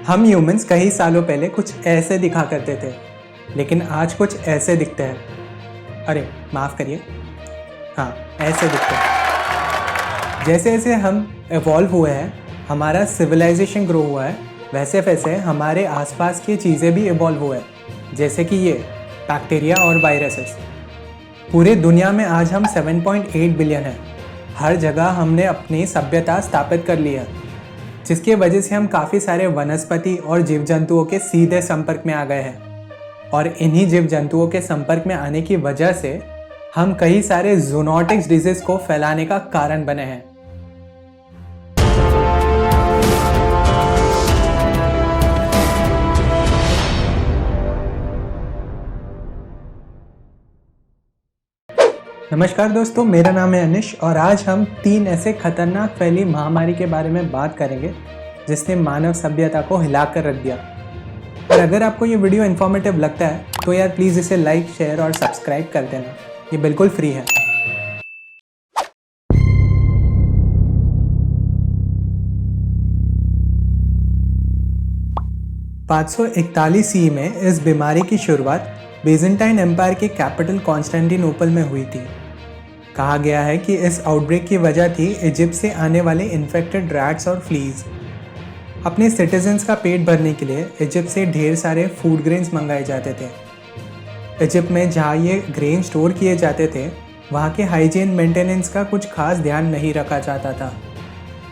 हम ह्यूमंस कई सालों पहले कुछ ऐसे दिखा करते थे, लेकिन आज कुछ ऐसे दिखते हैं। अरे माफ़ करिए, हाँ ऐसे दिखते हैं। जैसे जैसे हम इवॉल्व हुए हैं, हमारा सिविलाइजेशन ग्रो हुआ है, वैसे वैसे हमारे आसपास की चीज़ें भी इवॉल्व हुए हैं, जैसे कि ये बैक्टीरिया और वायरसेस। पूरी दुनिया में आज हम 7.8 बिलियन हैं। हर जगह हमने अपनी सभ्यता स्थापित कर ली है, जिसकी वजह से हम काफ़ी सारे वनस्पति और जीव जंतुओं के सीधे संपर्क में आ गए हैं। और इन्हीं जीव जंतुओं के संपर्क में आने की वजह से हम कई सारे ज़ूनोटिक्स डिजीज को फैलाने का कारण बने हैं। नमस्कार दोस्तों, मेरा नाम है अनिश और आज हम 3 ऐसे खतरनाक फैली महामारी के बारे में बात करेंगे जिसने मानव सभ्यता को हिलाकर रख दिया। और अगर आपको ये वीडियो इन्फॉर्मेटिव लगता है तो यार प्लीज़ इसे लाइक, शेयर और सब्सक्राइब कर देना, ये बिल्कुल फ्री है। (541) में इस बीमारी की शुरुआत बीजेंटाइन एम्पायर के कैपिटल कॉन्स्टेंटिनोपल में हुई थी। कहा गया है कि इस आउटब्रेक की वजह थी इजिप्ट से आने वाले इन्फेक्टेड रैट्स और फ्लीज। अपने सिटीजन्स का पेट भरने के लिए इजिप्ट से ढेर सारे फूड ग्रेन्स मंगाए जाते थे। इजिप्ट में जहाँ ये ग्रेन स्टोर किए जाते थे, वहाँ के हाइजीन मेंटेनेंस का कुछ खास ध्यान नहीं रखा जाता था,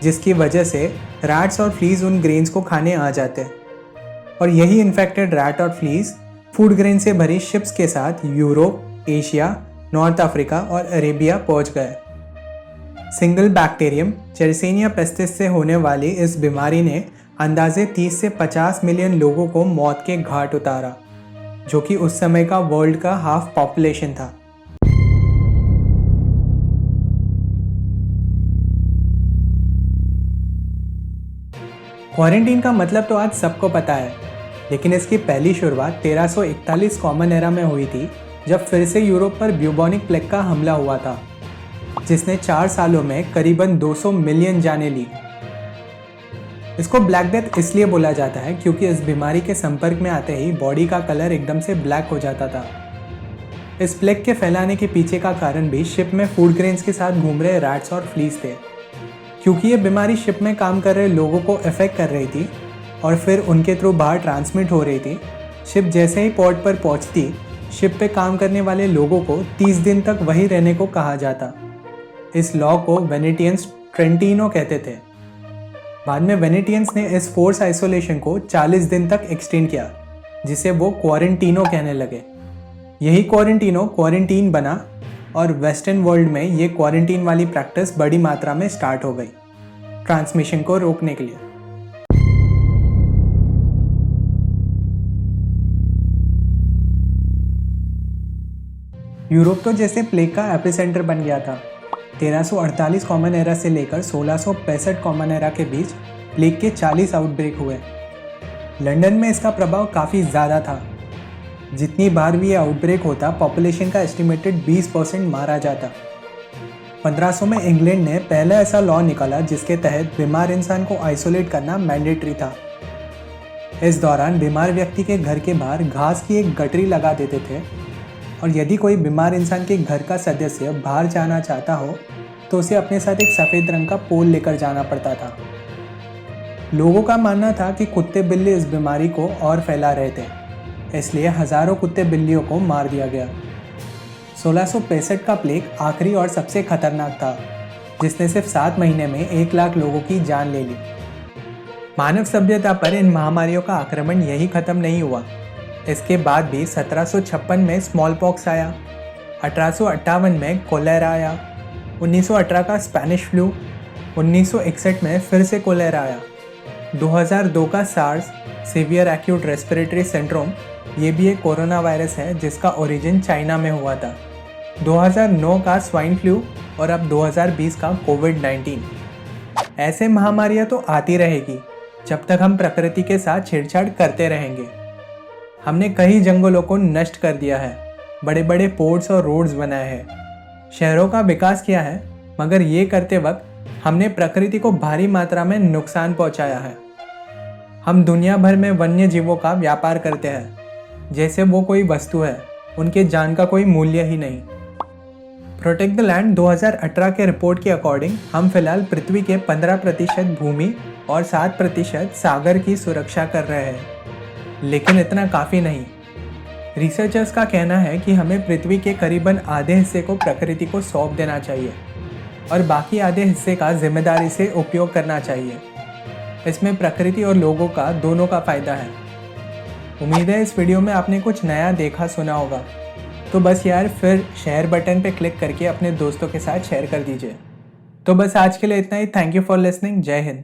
जिसकी वजह से रैट्स और फ्लीज उन ग्रेन्स को खाने आ जाते। और यही इन्फेक्टेड रैट और फ्लीज फूड ग्रेन से भरी शिप्स के साथ यूरोप, एशिया, नॉर्थ अफ्रीका और अरेबिया पहुंच गए। सिंगल बैक्टीरियम चेरसीनिया पेस्टिस से होने वाली इस बीमारी ने अंदाजे 30 से 50 मिलियन लोगों को मौत के घाट उतारा, जो कि उस समय का वर्ल्ड का हाफ पॉपुलेशन था। क्वारंटीन का मतलब तो आज सबको पता है, लेकिन इसकी पहली शुरुआत 1341 कॉमन एरा में हुई थी, जब फिर से यूरोप पर ब्यूबोनिक प्लेग का हमला हुआ था, जिसने 4 सालों में करीबन 200 मिलियन जानें ली। इसको ब्लैक डेथ इसलिए बोला जाता है क्योंकि इस बीमारी के संपर्क में आते ही बॉडी का कलर एकदम से ब्लैक हो जाता था। इस प्लेग के फैलाने के पीछे का कारण भी शिप में फूड ग्रेन्स के साथ घूम रहे रैट्स और फ्लीज थे। क्योंकि ये बीमारी शिप में काम कर रहे लोगों को अफेक्ट कर रही थी और फिर उनके थ्रू बाहर ट्रांसमिट हो रही थी, शिप जैसे ही पोर्ट पर पहुंचती, शिप पे काम करने वाले लोगों को 30 दिन तक वहीं रहने को कहा जाता। इस लॉ को वेनेटियंस ट्रेंटिनो कहते थे। बाद में वेनेटियंस ने इस फोर्स आइसोलेशन को 40 दिन तक एक्सटेंड किया, जिसे वो क्वारंटीनो कहने लगे। यही क्वारंटीनो क्वारंटीन बना और वेस्टर्न वर्ल्ड में ये क्वारंटीन वाली प्रैक्टिस बड़ी मात्रा में स्टार्ट हो गई, ट्रांसमिशन को रोकने के लिए। यूरोप तो जैसे प्लेग का एपिसेंटर बन गया था। 1348 कॉमन एरा से लेकर 1665 कॉमन एरा के बीच प्लेग के 40 आउटब्रेक हुए। लंदन में इसका प्रभाव काफ़ी ज़्यादा था। जितनी बार भी ये आउटब्रेक होता, पॉपुलेशन का एस्टिमेटेड 20% मारा जाता। 1500 में इंग्लैंड ने पहला ऐसा लॉ निकाला जिसके तहत बीमार इंसान को आइसोलेट करना मैंडेटरी था। इस दौरान बीमार व्यक्ति के घर के बाहर घास की एक गठरी लगा देते थे, और यदि कोई बीमार इंसान के घर का सदस्य बाहर जाना चाहता हो तो उसे अपने साथ एक सफ़ेद रंग का पोल लेकर जाना पड़ता था। लोगों का मानना था कि कुत्ते बिल्ली इस बीमारी को और फैला रहे थे, इसलिए हज़ारों कुत्ते बिल्लियों को मार दिया गया। 1665 का प्लेग आखिरी और सबसे खतरनाक था, जिसने सिर्फ 7 महीने में 1 लाख लोगों की जान ले ली। मानव सभ्यता पर इन महामारियों का आक्रमण यही ख़त्म नहीं हुआ। इसके बाद भी 1756 में स्मॉल पॉक्स आया, 1858 में कोलेरा आया, 1918 का स्पेनिश फ्लू, 1961 में फिर से कोलेरा आया, 2002 का SARS severe acute respiratory syndrome, ये भी एक कोरोना वायरस है जिसका ओरिजिन चाइना में हुआ था, 2009 का स्वाइन फ्लू और अब 2020 का कोविड-19। ऐसे महामारियां तो आती रहेगी जब तक हम प्रकृति के साथ छेड़छाड़ करते रहेंगे। हमने कई जंगलों को नष्ट कर दिया है, बड़े बड़े पोर्ट्स और रोड्स बनाए हैं, शहरों का विकास किया है, मगर ये करते वक्त हमने प्रकृति को भारी मात्रा में नुकसान पहुंचाया है। हम दुनिया भर में वन्य जीवों का व्यापार करते हैं जैसे वो कोई वस्तु है, उनके जान का कोई मूल्य ही नहीं। प्रोटेक्ट द लैंड 2018 के रिपोर्ट के अकॉर्डिंग हम फिलहाल पृथ्वी के 15% भूमि और 7% सागर की सुरक्षा कर रहे हैं, लेकिन इतना काफ़ी नहीं। रिसर्चर्स का कहना है कि हमें पृथ्वी के करीबन आधे हिस्से को प्रकृति को सौंप देना चाहिए और बाकी आधे हिस्से का जिम्मेदारी से उपयोग करना चाहिए। इसमें प्रकृति और लोगों का दोनों का फ़ायदा है। उम्मीद है इस वीडियो में आपने कुछ नया देखा सुना होगा। तो बस यार फिर शेयर बटन पे क्लिक करके अपने दोस्तों के साथ शेयर कर दीजिए। तो बस आज के लिए इतना ही। Thank you for listening. जय हिंद।